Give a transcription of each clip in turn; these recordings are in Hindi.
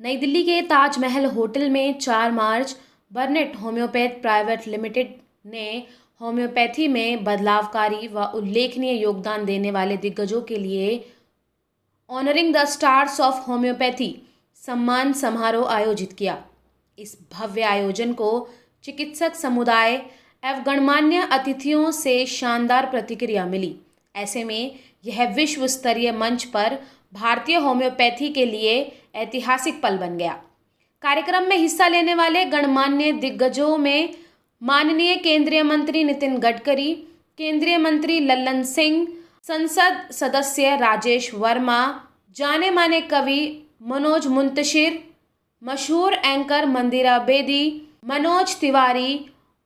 नई दिल्ली के ताजमहल होटल में 4 मार्च बर्नेट होम्योपैथ प्राइवेट लिमिटेड ने होम्योपैथी में बदलावकारी व उल्लेखनीय योगदान देने वाले दिग्गजों के लिए honouring the stars of homeopathy सम्मान समारोह आयोजित किया। इस भव्य आयोजन को चिकित्सक समुदाय एवं गणमान्य अतिथियों से शानदार प्रतिक्रिया मिली। ऐसे में यह विश्व स्तरीय मंच पर भारतीय होम्योपैथी के लिए ऐतिहासिक पल बन गया। कार्यक्रम में हिस्सा लेने वाले गणमान्य दिग्गजों में माननीय केंद्रीय मंत्री नितिन गडकरी, केंद्रीय मंत्री लल्लन सिंह, संसद सदस्य राजेश वर्मा, जाने माने कवि मनोज मुंतशिर, मशहूर एंकर मंदिरा बेदी, मनोज तिवारी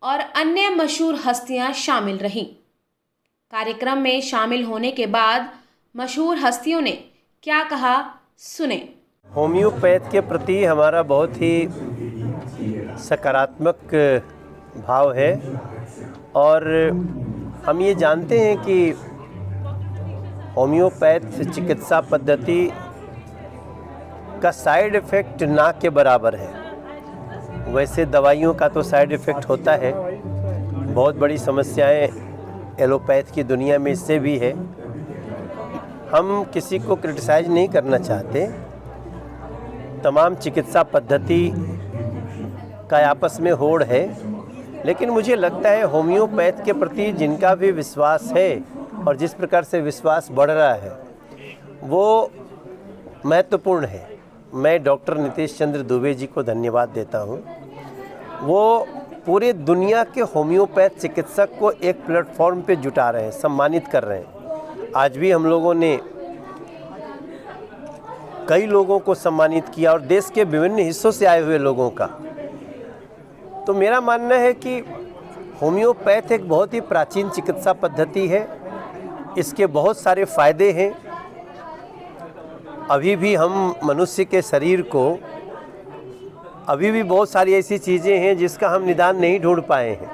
और अन्य मशहूर हस्तियां शामिल रहीं। कार्यक्रम में शामिल होने के बाद मशहूर हस्तियों ने क्या कहा, सुने। होम्योपैथ के प्रति हमारा बहुत ही सकारात्मक भाव है और हम ये जानते हैं कि होम्योपैथ चिकित्सा पद्धति का साइड इफ़ेक्ट ना के बराबर है। वैसे दवाइयों का तो साइड इफ़ेक्ट होता है, बहुत बड़ी समस्याएं एलोपैथ की दुनिया में इससे भी है। हम किसी को क्रिटिसाइज नहीं करना चाहते, तमाम चिकित्सा पद्धति का आपस में होड़ है, लेकिन मुझे लगता है होम्योपैथ के प्रति जिनका भी विश्वास है और जिस प्रकार से विश्वास बढ़ रहा है वो महत्वपूर्ण है। मैं डॉक्टर नीतीश चंद्र दुबे जी को धन्यवाद देता हूँ। वो पूरे दुनिया के होम्योपैथ चिकित्सक को एक प्लेटफॉर्म पे जुटा रहे हैं, सम्मानित कर रहे हैं। आज भी हम लोगों ने कई लोगों को सम्मानित किया और देश के विभिन्न हिस्सों से आए हुए लोगों का। तो मेरा मानना है कि होम्योपैथ एक बहुत ही प्राचीन चिकित्सा पद्धति है, इसके बहुत सारे फ़ायदे हैं। अभी भी हम मनुष्य के शरीर को अभी भी बहुत सारी ऐसी चीज़ें हैं जिसका हम निदान नहीं ढूंढ पाए हैं।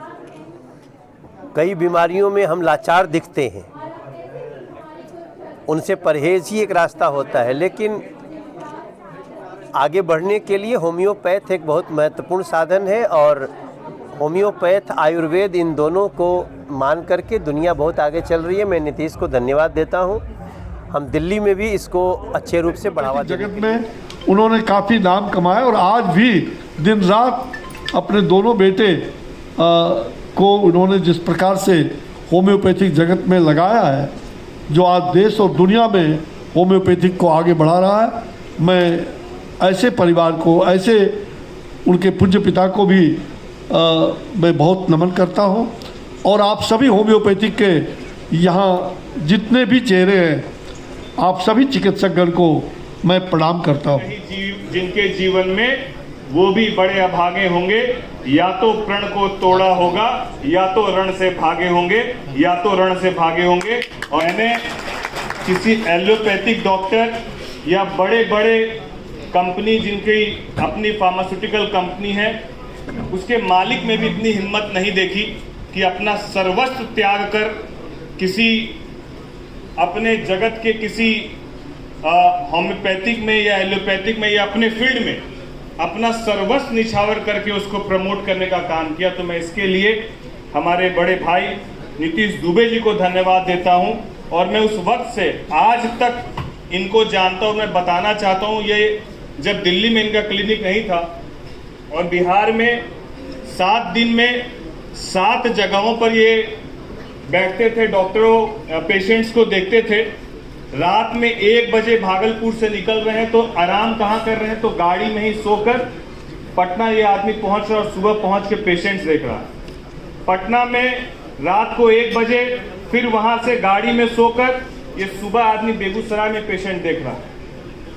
कई बीमारियों में हम लाचार दिखते हैं, उनसे परहेज ही एक रास्ता होता है, लेकिन आगे बढ़ने के लिए होम्योपैथ एक बहुत महत्वपूर्ण साधन है और होम्योपैथ आयुर्वेद इन दोनों को मान करके दुनिया बहुत आगे चल रही है। मैं नीतीश को धन्यवाद देता हूं। हम दिल्ली में भी इसको अच्छे रूप से बढ़ावा देंगे। जगत में उन्होंने काफ़ी नाम कमाया और आज भी दिन रात अपने दोनों बेटे को उन्होंने जिस प्रकार से होम्योपैथिक जगत में लगाया है, जो आज देश और दुनिया में होम्योपैथिक को आगे बढ़ा रहा है, मैं ऐसे परिवार को, ऐसे उनके पूज्य पिता को भी मैं बहुत नमन करता हूं। और आप सभी होम्योपैथिक के यहाँ जितने भी चेहरे हैं, आप सभी चिकित्सकगण को मैं प्रणाम करता हूँ। जिनके जीवन में वो भी बड़े अभागे होंगे, या तो प्रण को तोड़ा होगा, या तो रण से भागे होंगे, या तो रण से भागे होंगे। और इन्हें किसी एलोपैथिक डॉक्टर या बड़े बड़े कंपनी जिनकी अपनी फार्मास्यूटिकल कंपनी है, उसके मालिक में भी इतनी हिम्मत नहीं देखी कि अपना सर्वस्व त्याग कर किसी अपने जगत के किसी होम्योपैथिक में या एलोपैथिक में या अपने फील्ड में अपना सर्वस्व निछावर करके उसको प्रमोट करने का काम किया। तो मैं इसके लिए हमारे बड़े भाई नीतीश दुबे जी को धन्यवाद देता हूं। और मैं उस वक्त से आज तक इनको जानता हूं। मैं बताना चाहता हूं, ये जब दिल्ली में इनका क्लिनिक नहीं था और बिहार में 7 दिन में 7 जगहों पर ये बैठते थे, डॉक्टरों पेशेंट्स को देखते थे। रात में 1 बजे भागलपुर से निकल रहे हैं तो आराम कहाँ कर रहे हैं, तो गाड़ी में ही सोकर पटना ये आदमी पहुंच रहा और सुबह पहुंच के पेशेंट्स देख रहा है। पटना में रात को 1 बजे फिर वहां से गाड़ी में सोकर ये सुबह आदमी बेगूसराय में पेशेंट देख रहा है।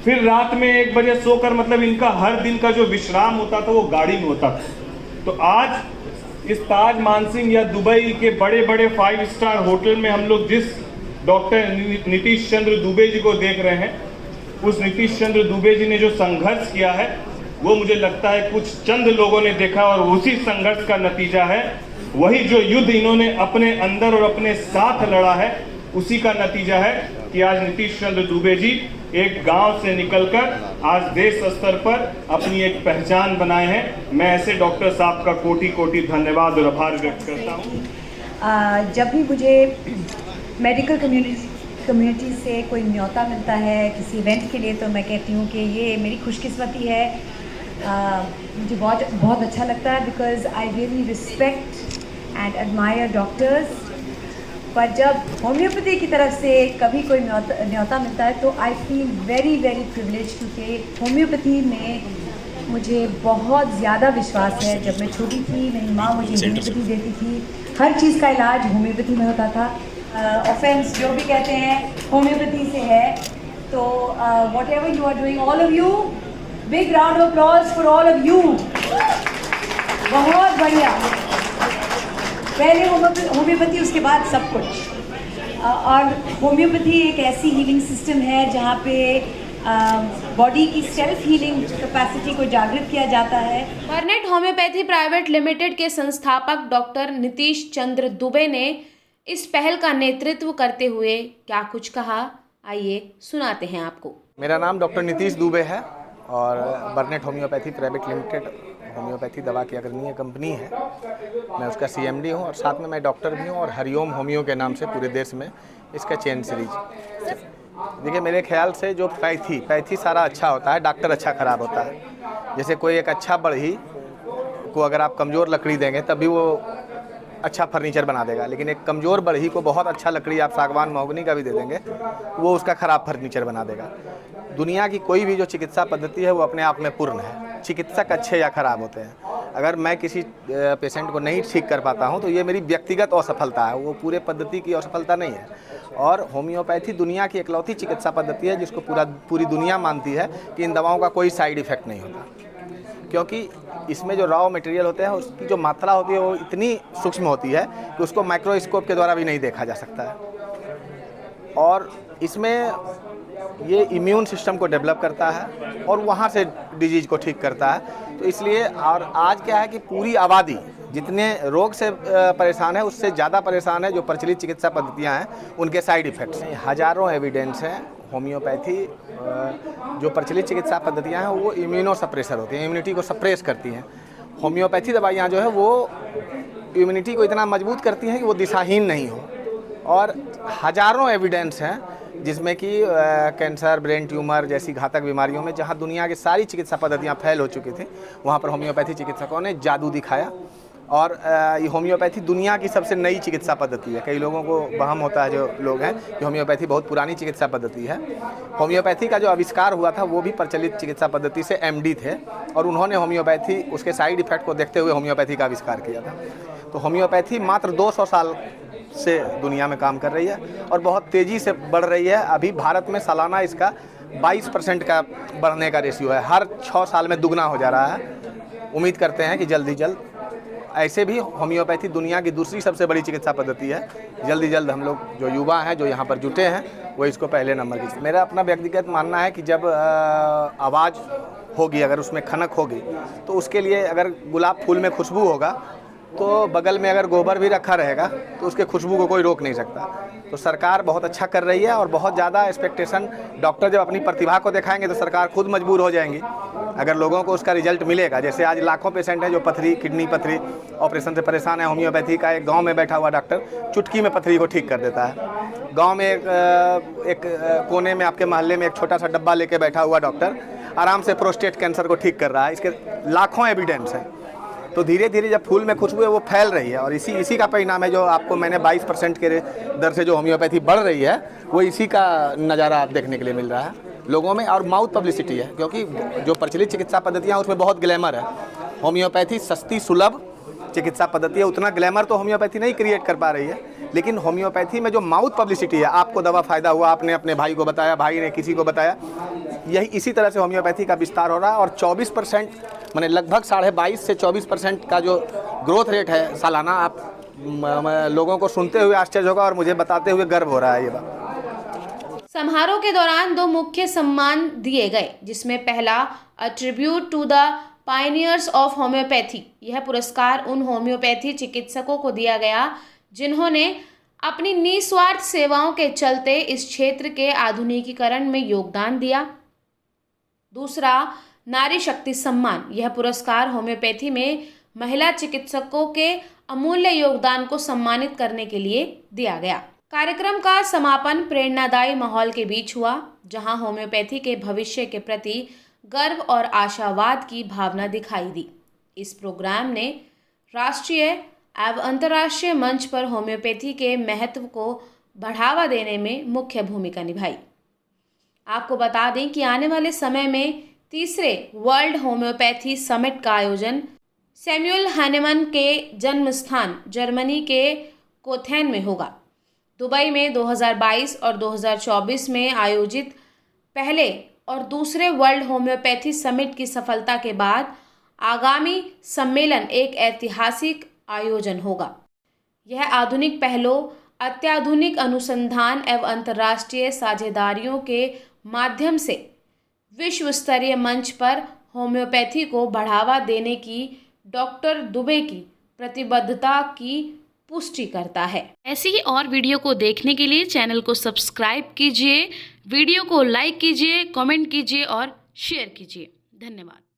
फिर रात में 1 बजे सोकर, मतलब इनका हर दिन का जो विश्राम होता था वो गाड़ी में होता था। तो आज इस ताज मानसिंह या दुबई के बड़े बड़े 5 स्टार होटल में हम लोग जिस डॉक्टर नीतीश चंद्र दुबे जी को देख रहे हैं, उस नीतीश चंद्र दुबे जी ने जो संघर्ष किया है वो मुझे लगता है कुछ चंद लोगों ने देखा, और उसी संघर्ष का नतीजा है वही जो युद्ध इन्होंने अपने अंदर और अपने साथ लड़ा है, उसी का नतीजा है कि आज नीतीश चंद्र दुबे जी एक गांव से निकलकर आज देश स्तर पर अपनी एक पहचान बनाए हैं। मैं ऐसे डॉक्टर साहब का कोटि कोटि धन्यवाद और आभार व्यक्त करता हूँ। जब भी मुझे मेडिकल कम्युनिटी से कोई न्योता मिलता है किसी इवेंट के लिए, तो मैं कहती हूँ कि ये मेरी खुशकिस्मती है। मुझे बहुत अच्छा लगता है, because I really respect and admire doctors. पर जब होम्योपैथी की तरफ से कभी कोई न्योता मिलता है तो I feel very very privilege, क्योंकि होम्योपैथी में मुझे बहुत ज़्यादा विश्वास है। जब मैं छोटी थी मेरी माँ मुझे होम्योपैथी देती थी, हर चीज़ का इलाज होम्योपैथी में होता था। ऑफेंस जो भी कहते हैं होम्योपैथी से है। तो whatever you are doing, all of you, big round of applause for all of you. बहुत बढ़िया। पहले होम्योपैथी, उसके बाद सब कुछ। और होम्योपैथी एक ऐसी हीलिंग सिस्टम है जहाँ पे बॉडी की सेल्फ हीलिंग कैपेसिटी को जागृत किया जाता है। बर्नेट होम्योपैथी प्राइवेट लिमिटेड के संस्थापक डॉक्टर नीतीश चंद्र दुबे ने इस पहल का नेतृत्व करते हुए क्या कुछ कहा, आइए सुनाते हैं आपको। मेरा नाम डॉक्टर नीतीश दुबे है और बर्नेट होम्योपैथी प्राइवेट लिमिटेड होम्योपैथी दवा की अग्रणीय कंपनी है। मैं उसका CMD हूँ और साथ में मैं डॉक्टर भी हूँ और हरिओम होम्यो के नाम से पूरे देश में इसका चेन सीरीज। देखिए, मेरे ख्याल से जो पैथी सारा अच्छा होता है, डॉक्टर अच्छा खराब होता है। जैसे कोई एक अच्छा बढ़ई को अगर आप कमज़ोर लकड़ी देंगे तभी वो अच्छा फर्नीचर बना देगा, लेकिन एक कमज़ोर बढ़ई को बहुत अच्छा लकड़ी आप सागवान महोगनी का भी दे देंगे वो उसका ख़राब फर्नीचर बना देगा। दुनिया की कोई भी जो चिकित्सा पद्धति है वो अपने आप में पूर्ण है। चिकित्सक अच्छे या ख़राब होते हैं। अगर मैं किसी पेशेंट को नहीं ठीक कर पाता हूं तो ये मेरी व्यक्तिगत असफलता है, वो पूरे पद्धति की असफलता नहीं है। और होम्योपैथी दुनिया की इकलौती चिकित्सा पद्धति है जिसको पूरी दुनिया मानती है कि इन दवाओं का कोई साइड इफ़ेक्ट नहीं होता, क्योंकि इसमें जो रॉ मटेरियल होते हैं उसकी जो मात्रा होती है वो इतनी सूक्ष्म होती है कि उसको माइक्रोस्कोप के द्वारा भी नहीं देखा जा सकता है। और इसमें ये इम्यून सिस्टम को डेवलप करता है और वहाँ से डिजीज़ को ठीक करता है। तो इसलिए, और आज क्या है कि पूरी आबादी जितने रोग से परेशान है उससे ज़्यादा परेशान है जो प्रचलित चिकित्सा पद्धतियाँ हैं उनके साइड इफ़ेक्ट्स। हज़ारों एविडेंस हैं। होम्योपैथी जो प्रचलित चिकित्सा पद्धतियाँ हैं वो इम्यूनो सप्रेसर होती हैं, इम्यूनिटी को सप्रेस करती हैं। होम्योपैथी दवाइयाँ जो है वो इम्यूनिटी को इतना मजबूत करती हैं कि वो दिशाहीन नहीं हो। और हज़ारों एविडेंस हैं जिसमें कि कैंसर, ब्रेन ट्यूमर जैसी घातक बीमारियों में जहां दुनिया की सारी चिकित्सा पद्धतियां फैल हो चुकी थी वहां पर होम्योपैथी चिकित्सकों ने जादू दिखाया। और ये होम्योपैथी दुनिया की सबसे नई चिकित्सा पद्धति है। कई लोगों को वहम होता है, जो लोग हैं, कि होम्योपैथी बहुत पुरानी चिकित्सा पद्धति है। होम्योपैथी का जो आविष्कार हुआ था वो भी प्रचलित चिकित्सा पद्धति से MD थे और उन्होंने होम्योपैथी उसके साइड इफ़ेक्ट को देखते हुए होम्योपैथी का आविष्कार किया था। तो होम्योपैथी मात्र 200 साल से दुनिया में काम कर रही है और बहुत तेज़ी से बढ़ रही है। अभी भारत में सालाना इसका 22% का बढ़ने का रेशियो है, हर 6 साल में दुगना हो जा रहा है। उम्मीद करते हैं कि जल्दी जल्द ऐसे भी होम्योपैथी दुनिया की दूसरी सबसे बड़ी चिकित्सा पद्धति है। जल्दी जल्द हम लोग जो युवा हैं जो यहाँ पर जुटे हैं वो इसको पहले नंबर की। मेरा अपना व्यक्तिगत मानना है कि जब आवाज़ होगी, अगर उसमें खनक होगी, तो उसके लिए अगर गुलाब फूल में खुशबू होगा तो बगल में अगर गोबर भी रखा रहेगा तो उसके खुशबू को कोई रोक नहीं सकता। तो सरकार बहुत अच्छा कर रही है और बहुत ज़्यादा एक्सपेक्टेशन, डॉक्टर जब अपनी प्रतिभा को दिखाएंगे तो सरकार खुद मजबूर हो जाएंगी अगर लोगों को उसका रिजल्ट मिलेगा। जैसे आज लाखों पेशेंट हैं जो पथरी, किडनी पथरी ऑपरेशन से परेशान है। होम्योपैथी का एक गांव में बैठा हुआ डॉक्टर चुटकी में पथरी को ठीक कर देता है। गांव में एक कोने में आपके मोहल्ले में एक छोटा सा डब्बा लेके बैठा हुआ डॉक्टर आराम से प्रोस्टेट कैंसर को ठीक कर रहा है। इसके लाखों एविडेंस हैं। तो धीरे धीरे जब फूल में खुशबू है वो फैल रही है और इसी का परिणाम है जो आपको मैंने 22% के दर से जो होम्योपैथी बढ़ रही है वो इसी का नज़ारा देखने के लिए मिल रहा है लोगों में। और माउथ पब्लिसिटी है, क्योंकि जो प्रचलित चिकित्सा पद्धतियाँ उसमें बहुत ग्लैमर है। होम्योपैथी सस्ती सुलभ चिकित्सा पद्धति है, उतना ग्लैमर तो होम्योपैथी नहीं क्रिएट कर पा रही है। लेकिन होम्योपैथी में जो माउथ पब्लिसिटी है, आपको दवा फ़ायदा हुआ, आपने अपने भाई को बताया, भाई ने किसी को बताया, यही इसी तरह से होम्योपैथी का विस्तार हो रहा है। और 24% माने लगभग 22.5 से 24% का जो ग्रोथ रेट है सालाना, आप लोगों को सुनते हुए आश्चर्य होगा और मुझे बताते हुए गर्व हो रहा है ये बात। समारोह के दौरान 2 मुख्य सम्मान दिए गए, जिसमें पहला a tribute to the pioneers of homeopathy. यह पुरस्कार उन होम्योपैथी चिकित्सकों को दिया गया जिन्होंने अपनी निस्वार्थ सेवाओं के चलते इस क्षेत्र के आधुनिकीकरण में योगदान दिया। दूसरा, नारी शक्ति सम्मान। यह पुरस्कार होम्योपैथी में महिला चिकित्सकों के अमूल्य योगदान को सम्मानित करने के लिए दिया गया। कार्यक्रम का समापन प्रेरणादायी माहौल के बीच हुआ, जहां होम्योपैथी के भविष्य के प्रति गर्व और आशावाद की भावना दिखाई दी। इस प्रोग्राम ने राष्ट्रीय एवं अंतर्राष्ट्रीय मंच पर होम्योपैथी के महत्व को बढ़ावा देने में मुख्य भूमिका निभाई। आपको बता दें कि आने वाले समय में तीसरे वर्ल्ड होम्योपैथी समिट का आयोजन सैमुअल हैनेमन के जन्म स्थान जर्मनी के कोथेन में होगा। दुबई में 2022 और 2024 में आयोजित पहले और दूसरे वर्ल्ड होम्योपैथी समिट की सफलता के बाद आगामी सम्मेलन एक ऐतिहासिक आयोजन होगा। यह आधुनिक पहलों, अत्याधुनिक अनुसंधान एवं अंतर्राष्ट्रीय साझेदारियों के माध्यम से विश्व स्तरीय मंच पर होम्योपैथी को बढ़ावा देने की डॉक्टर दुबे की प्रतिबद्धता की पुष्टि करता है। ऐसी ही और वीडियो को देखने के लिए चैनल को सब्सक्राइब कीजिए, वीडियो को लाइक कीजिए, कमेंट कीजिए और शेयर कीजिए। धन्यवाद।